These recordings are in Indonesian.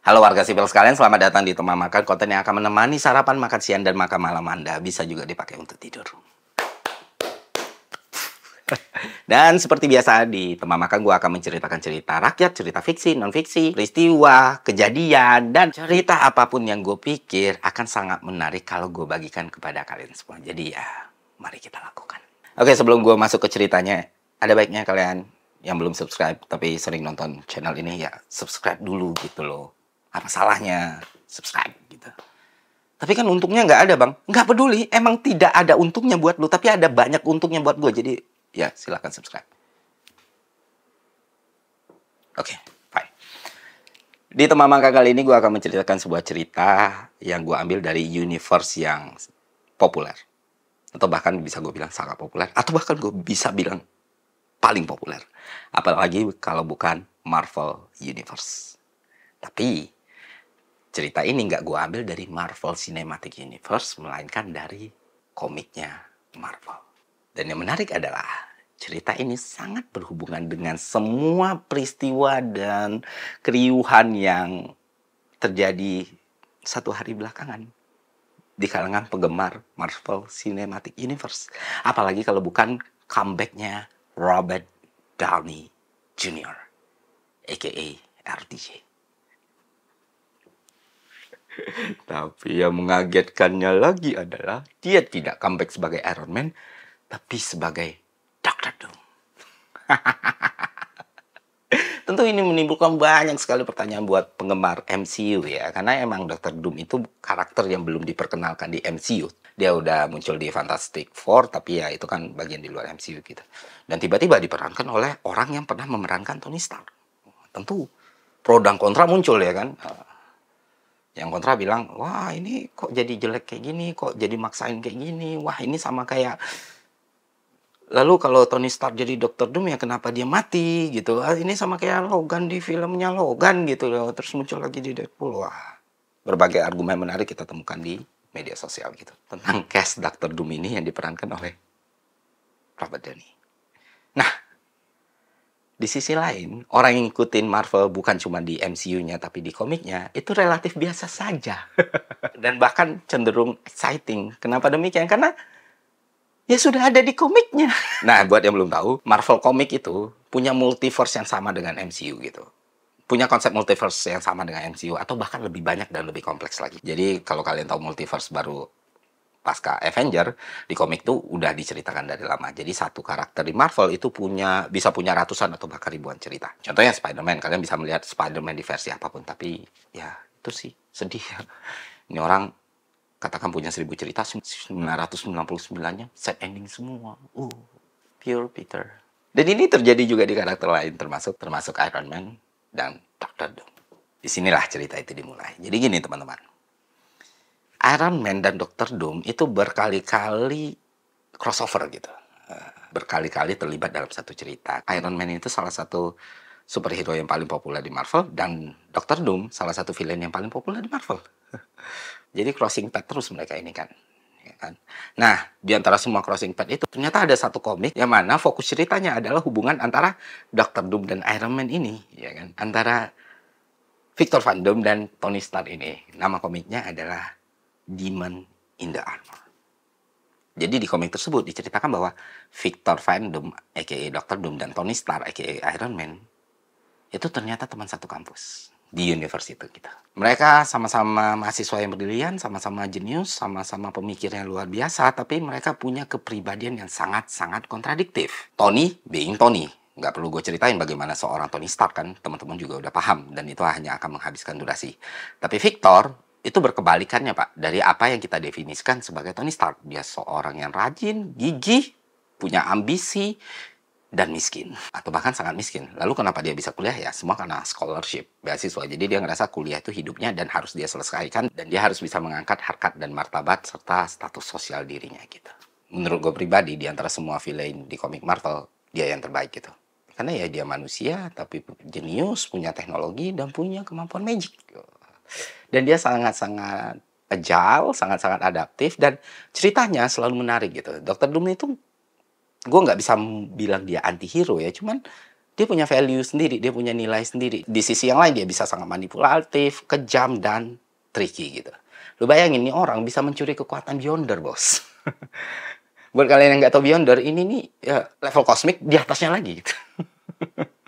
Halo warga sipil sekalian, selamat datang di Teman Makan, konten yang akan menemani sarapan, makan siang, dan makan malam Anda. Bisa juga dipakai untuk tidur. Dan seperti biasa di Teman Makan, gue akan menceritakan cerita rakyat, cerita fiksi, non-fiksi, peristiwa, kejadian, dan cerita apapun yang gue pikir akan sangat menarik kalau gue bagikan kepada kalian semua. Jadi ya, mari kita lakukan. Oke, sebelum gue masuk ke ceritanya, ada baiknya kalian yang belum subscribe tapi sering nonton channel ini ya subscribe dulu gitu loh. Apa salahnya subscribe gitu. Tapi kan untungnya nggak ada bang. Nggak peduli, emang tidak ada untungnya buat lu, tapi ada banyak untungnya buat gue. Jadi ya silahkan subscribe. Oke, fine. Di Teman Makan kali ini gue akan menceritakan sebuah cerita yang gue ambil dari universe yang populer. Atau bahkan bisa gue bilang sangat populer. Atau bahkan gue bisa bilang paling populer. Apalagi kalau bukan Marvel Universe. Tapi cerita ini nggak gue ambil dari Marvel Cinematic Universe, melainkan dari komiknya Marvel. Dan yang menarik adalah cerita ini sangat berhubungan dengan semua peristiwa dan keriuhan yang terjadi satu hari belakangan di kalangan penggemar Marvel Cinematic Universe. Apalagi kalau bukan comeback-nya Robert Downey Jr. a.k.a. RDJ. Tapi yang mengagetkannya lagi adalah dia tidak comeback sebagai Iron Man, tapi sebagai Dr. Doom. Tentu ini menimbulkan banyak sekali pertanyaan buat penggemar MCU ya. Karena emang Dr. Doom itu karakter yang belum diperkenalkan di MCU. Dia udah muncul di Fantastic Four, tapi ya itu kan bagian di luar MCU gitu. Dan tiba-tiba diperankan oleh orang yang pernah memerankan Tony Stark. Tentu pro dan kontra muncul ya kan. Yang kontra bilang, wah ini kok jadi jelek kayak gini, kok jadi maksain kayak gini, wah ini sama kayak... Lalu kalau Tony Stark jadi Dr. Doom ya kenapa dia mati gitu. Ini sama kayak Logan di filmnya Logan gitu loh. Terus muncul lagi di Deadpool. Wah, berbagai argumen menarik kita temukan di media sosial gitu. Tentang cast Dr. Doom ini yang diperankan oleh Robert Downey. Nah, di sisi lain, orang yang ngikutin Marvel bukan cuma di MCU-nya tapi di komiknya, itu relatif biasa saja. Dan bahkan cenderung exciting. Kenapa demikian? Karena ya sudah ada di komiknya. Nah, buat yang belum tahu, Marvel komik itu punya multiverse yang sama dengan MCU gitu. Punya konsep multiverse yang sama dengan MCU, atau bahkan lebih banyak dan lebih kompleks lagi. Jadi, kalau kalian tahu multiverse baru pasca Avenger, di komik tuh udah diceritakan dari lama. Jadi satu karakter di Marvel itu bisa punya ratusan atau bahkan ribuan cerita. Contohnya Spider-Man, kalian bisa melihat Spider-Man di versi apapun. Tapi ya itu sih sedih. Ini orang katakan punya 1000 cerita, 999-nya set ending semua. Pure Peter. Dan ini terjadi juga di karakter lain, termasuk Iron Man dan Dr. Doom. Disinilah cerita itu dimulai. Jadi gini teman-teman. Iron Man dan Dr. Doom itu berkali-kali crossover gitu. Berkali-kali terlibat dalam satu cerita. Iron Man itu salah satu superhero yang paling populer di Marvel, dan Dr. Doom salah satu villain yang paling populer di Marvel. Jadi crossing path terus mereka ini kan. Ya kan? Nah, di antara semua crossing path itu ternyata ada satu komik yang mana fokus ceritanya adalah hubungan antara Dr. Doom dan Iron Man ini, ya kan? Antara Victor Van Doom dan Tony Stark ini. Nama komiknya adalah Demon in the Armor. Jadi di komik tersebut diceritakan bahwa Victor Van Doom, a.k.a. Dr. Doom, dan Tony Stark, a.k.a. Iron Man, itu ternyata teman satu kampus di universitas itu gitu. Mereka sama-sama mahasiswa yang brilian, sama-sama jenius, sama-sama pemikir yang luar biasa, tapi mereka punya kepribadian yang sangat-sangat kontradiktif. Tony being Tony. Nggak perlu gue ceritain bagaimana seorang Tony Stark kan, teman-teman juga udah paham, dan itu hanya akan menghabiskan durasi. Tapi Victor itu berkebalikannya Pak, dari apa yang kita definisikan sebagai Tony Stark. Dia seorang yang rajin, gigih, punya ambisi, dan miskin. Atau bahkan sangat miskin. Lalu kenapa dia bisa kuliah? Ya semua karena scholarship, beasiswa. Jadi dia ngerasa kuliah itu hidupnya dan harus dia selesaikan. Dan dia harus bisa mengangkat harkat dan martabat serta status sosial dirinya gitu. Menurut gue pribadi, di antara semua villain di komik Marvel, dia yang terbaik gitu. Karena ya dia manusia, tapi jenius, punya teknologi, dan punya kemampuan magic. Dan dia sangat-sangat agile, sangat-sangat adaptif, dan ceritanya selalu menarik gitu. Dr. Doom itu, gue nggak bisa bilang dia anti-hero ya, cuman Dia punya value sendiri, dia punya nilai sendiri. Di sisi yang lain dia bisa sangat manipulatif, kejam, dan tricky gitu. Lu bayangin nih orang bisa mencuri kekuatan Beyonder, bos. Buat kalian yang nggak tahu Beyonder, ini nih ya, level kosmik di atasnya lagi gitu.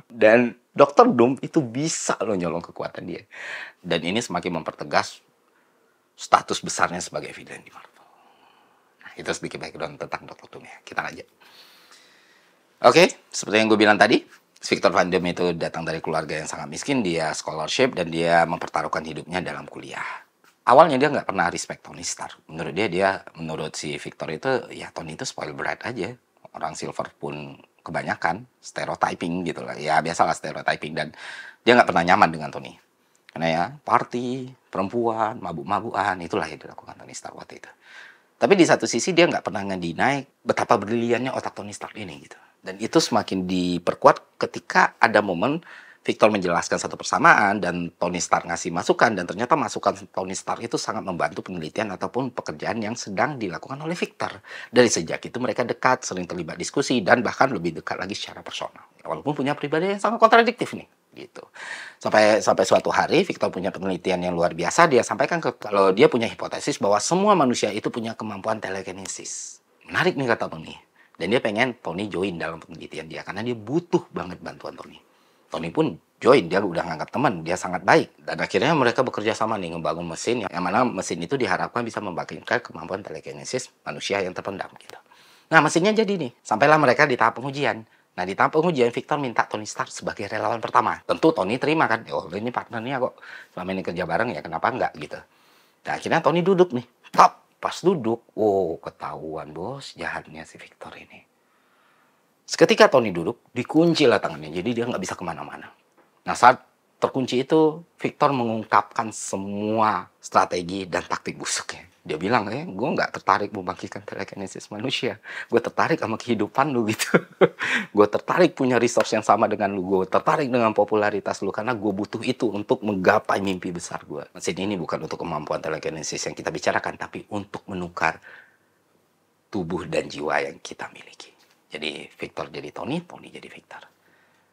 Dan Dr. Doom itu bisa loh nyolong kekuatan dia. Dan ini semakin mempertegas status besarnya sebagai villain di Marvel. Nah, itu sedikit background tentang Dr. Doom ya. Kita lanjut. Oke, seperti yang gue bilang tadi, Victor Van Doom itu datang dari keluarga yang sangat miskin, dia scholarship, dan dia mempertaruhkan hidupnya dalam kuliah. Awalnya dia nggak pernah respect Tony Stark. Menurut si Victor itu, ya Tony itu spoiled brat aja. Orang silver pun kebanyakan stereotyping gitu lah. Ya biasalah stereotyping, dan dia nggak pernah nyaman dengan Tony. Karena ya party, perempuan, mabuk-mabukan, itulah yang dilakukan Tony Stark waktu itu. Tapi di satu sisi dia nggak pernah ngedinai betapa briliannya otak Tony Stark ini gitu. Dan itu semakin diperkuat ketika ada momen Victor menjelaskan satu persamaan dan Tony Stark ngasih masukan, dan ternyata masukan Tony Stark itu sangat membantu penelitian ataupun pekerjaan yang sedang dilakukan oleh Victor. Dari sejak itu mereka dekat, sering terlibat diskusi, dan bahkan lebih dekat lagi secara personal. Walaupun punya pribadi yang sangat kontradiktif nih gitu. Sampai suatu hari Victor punya penelitian yang luar biasa, dia sampaikan kalau dia punya hipotesis bahwa semua manusia itu punya kemampuan telekinesis. Menarik nih kata Tony. Dan dia pengen Tony join dalam penelitian dia karena dia butuh banget bantuan Tony. Tony pun join, dia udah nganggap teman, dia sangat baik. Dan akhirnya mereka bekerja sama nih ngebangun mesin yang mana mesin itu diharapkan bisa membangkitkan kemampuan telekinesis manusia yang terpendam gitu. Nah, mesinnya jadi nih, sampailah mereka di tahap pengujian. Nah, di tahap pengujian Victor minta Tony Stark sebagai relawan pertama. Tentu Tony terima kan, oh ini partnernya kok, selama ini kerja bareng ya kenapa enggak gitu. Nah, akhirnya Tony duduk nih, top. Pas duduk, oh ketahuan bos, jahatnya si Victor ini. Seketika Tony duduk, dikunci lah tangannya, jadi dia nggak bisa kemana-mana. Nah, saat terkunci itu, Victor mengungkapkan semua strategi dan taktik busuknya. Dia bilang, gue nggak tertarik membangkitkan telekinesis manusia. Gue tertarik sama kehidupan lu gitu. Gue tertarik punya resource yang sama dengan lu. Gue tertarik dengan popularitas lu, karena gue butuh itu untuk menggapai mimpi besar gue. Mesin ini bukan untuk kemampuan telekinesis yang kita bicarakan, tapi untuk menukar tubuh dan jiwa yang kita miliki. Jadi Victor jadi Tony, Tony jadi Victor.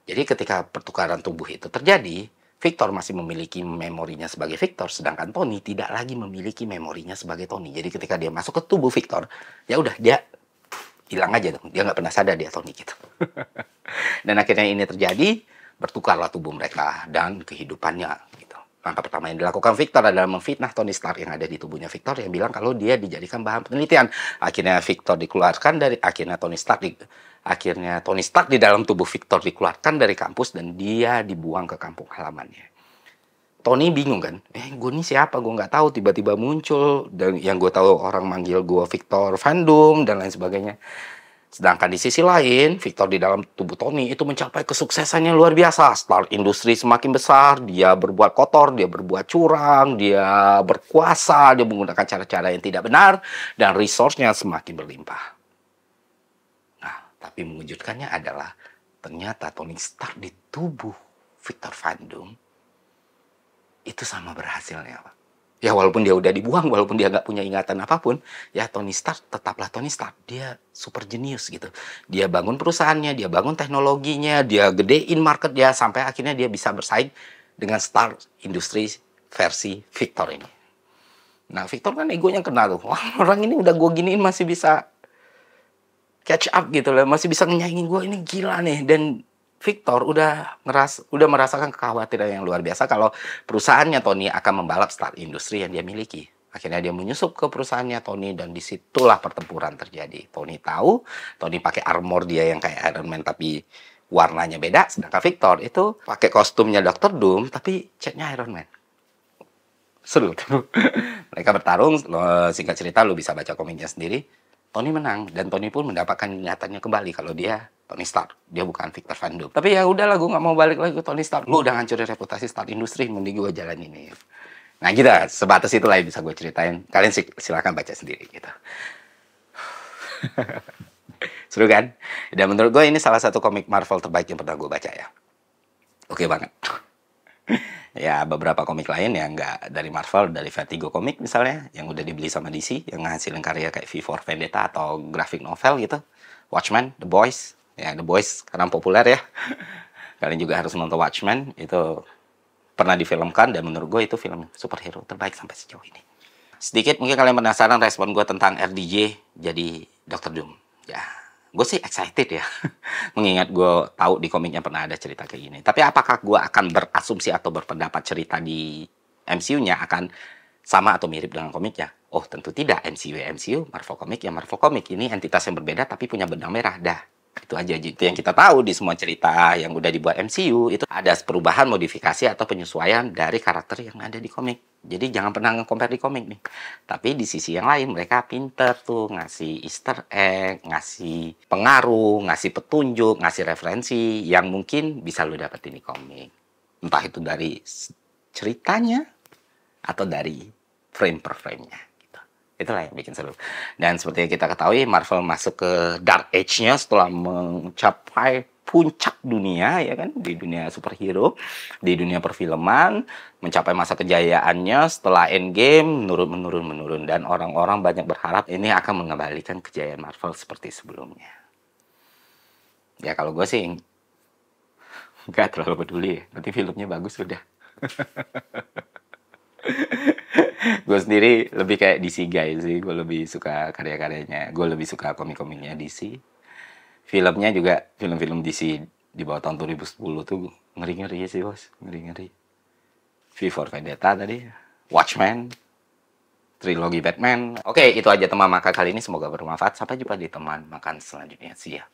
Jadi ketika pertukaran tubuh itu terjadi, Victor masih memiliki memorinya sebagai Victor, sedangkan Tony tidak lagi memiliki memorinya sebagai Tony. Jadi ketika dia masuk ke tubuh Victor, ya udah dia hilang aja dong. Dia nggak pernah sadar dia Tony gitu. Dan akhirnya ini terjadi, bertukarlah tubuh mereka dan kehidupannya gitu. Langkah pertama yang dilakukan Victor adalah memfitnah Tony Stark yang ada di tubuhnya Victor yang bilang kalau dia dijadikan bahan penelitian. Akhirnya Tony Stark di dalam tubuh Victor dikeluarkan dari kampus dan dia dibuang ke kampung halamannya. Tony bingung kan, gue nih siapa, gue nggak tahu, tiba-tiba muncul, dan yang gue tahu orang manggil gue Victor Van Doom dan lain sebagainya. Sedangkan di sisi lain, Victor di dalam tubuh Tony itu mencapai kesuksesan yang luar biasa. Stark industri semakin besar, dia berbuat kotor, dia berbuat curang, dia berkuasa, dia menggunakan cara-cara yang tidak benar, dan resource-nya semakin berlimpah. Tapi mengejutkannya adalah ternyata Tony Stark di tubuh Victor Van Doom itu sama berhasilnya, Pak. Ya walaupun dia udah dibuang, walaupun dia nggak punya ingatan apapun, ya Tony Stark tetaplah Tony Stark. Dia super jenius gitu. Dia bangun perusahaannya, dia bangun teknologinya, dia gedein market dia, sampai akhirnya dia bisa bersaing dengan Stark Industry versi Victor ini. Nah, Victor kan egonya kena tuh. Wah, orang ini udah gue giniin masih bisa catch up gitu loh, masih bisa nyaingin gue, ini gila nih. Dan Victor udah merasakan kekhawatiran yang luar biasa kalau perusahaannya Tony akan membalap Stark Industry yang dia miliki. Akhirnya dia menyusup ke perusahaannya Tony dan disitulah pertempuran terjadi. Tony tahu, Tony pakai armor dia yang kayak Iron Man tapi warnanya beda, sedangkan Victor itu pakai kostumnya Dr. Doom tapi catnya Iron Man. Seru tuh. Mereka bertarung, singkat cerita lu bisa baca komiknya sendiri. Tony menang, dan Tony pun mendapatkan ingatannya kembali kalau dia Tony Stark, dia bukan Victor Van Doom. Tapi ya udahlah, gue nggak mau balik lagi ke Tony Stark. Lu udah ngancurin reputasi Stark Industry, mending gue jalan ini. Nah gitu, sebatas itulah yang bisa gue ceritain. Kalian silakan baca sendiri gitu. Seru kan? Dan menurut gue ini salah satu komik Marvel terbaik yang pernah gue baca ya. Oke banget. Ya beberapa komik lain yang nggak dari Marvel, dari Vertigo komik misalnya, yang udah dibeli sama DC, yang ngasilin karya kayak V for Vendetta atau graphic novel gitu. Watchmen, The Boys, ya The Boys sekarang populer ya. Kalian juga harus nonton Watchmen, itu pernah difilmkan dan menurut gue itu film superhero terbaik sampai sejauh ini. Sedikit mungkin kalian penasaran respon gue tentang RDJ jadi Dr. Doom. Ya, gue sih excited ya. Mengingat gue tahu di komiknya pernah ada cerita kayak gini. Tapi apakah gue akan berasumsi atau berpendapat cerita di MCU-nya akan sama atau mirip dengan komiknya? Oh, tentu tidak. MCU ya MCU, Marvel Comic ya Marvel Comic. Ini entitas yang berbeda tapi punya benang merah. Dah. Itu aja. Itu yang kita tahu di semua cerita yang udah dibuat MCU. Itu ada perubahan, modifikasi, atau penyesuaian dari karakter yang ada di komik. Jadi jangan pernah nge-compare di komik nih. Tapi di sisi yang lain mereka pinter tuh ngasih easter egg, ngasih pengaruh, ngasih petunjuk, ngasih referensi yang mungkin bisa lo dapetin di komik. Entah itu dari ceritanya atau dari frame per frame-nya. Gitu. Itulah yang bikin seru. Dan seperti yang kita ketahui, Marvel masuk ke Dark Age-nya setelah mencapai puncak dunia, ya kan, di dunia superhero, di dunia perfilman, mencapai masa kejayaannya setelah Endgame, menurun, dan orang-orang banyak berharap ini akan mengembalikan kejayaan Marvel seperti sebelumnya. Ya kalau gue sih nggak terlalu peduli, nanti filmnya bagus sudah. Gue sendiri lebih kayak DC guy sih, gue lebih suka karya-karyanya, gue lebih suka komik-komiknya DC. Filmnya juga film-film DC di bawah tahun 2010 tuh ngeri-ngeri sih bos, ngeri-ngeri. V for Vendetta tadi, Watchmen, trilogi Batman. Oke, itu aja teman makan kali ini, semoga bermanfaat. Sampai jumpa di teman makan selanjutnya. See ya.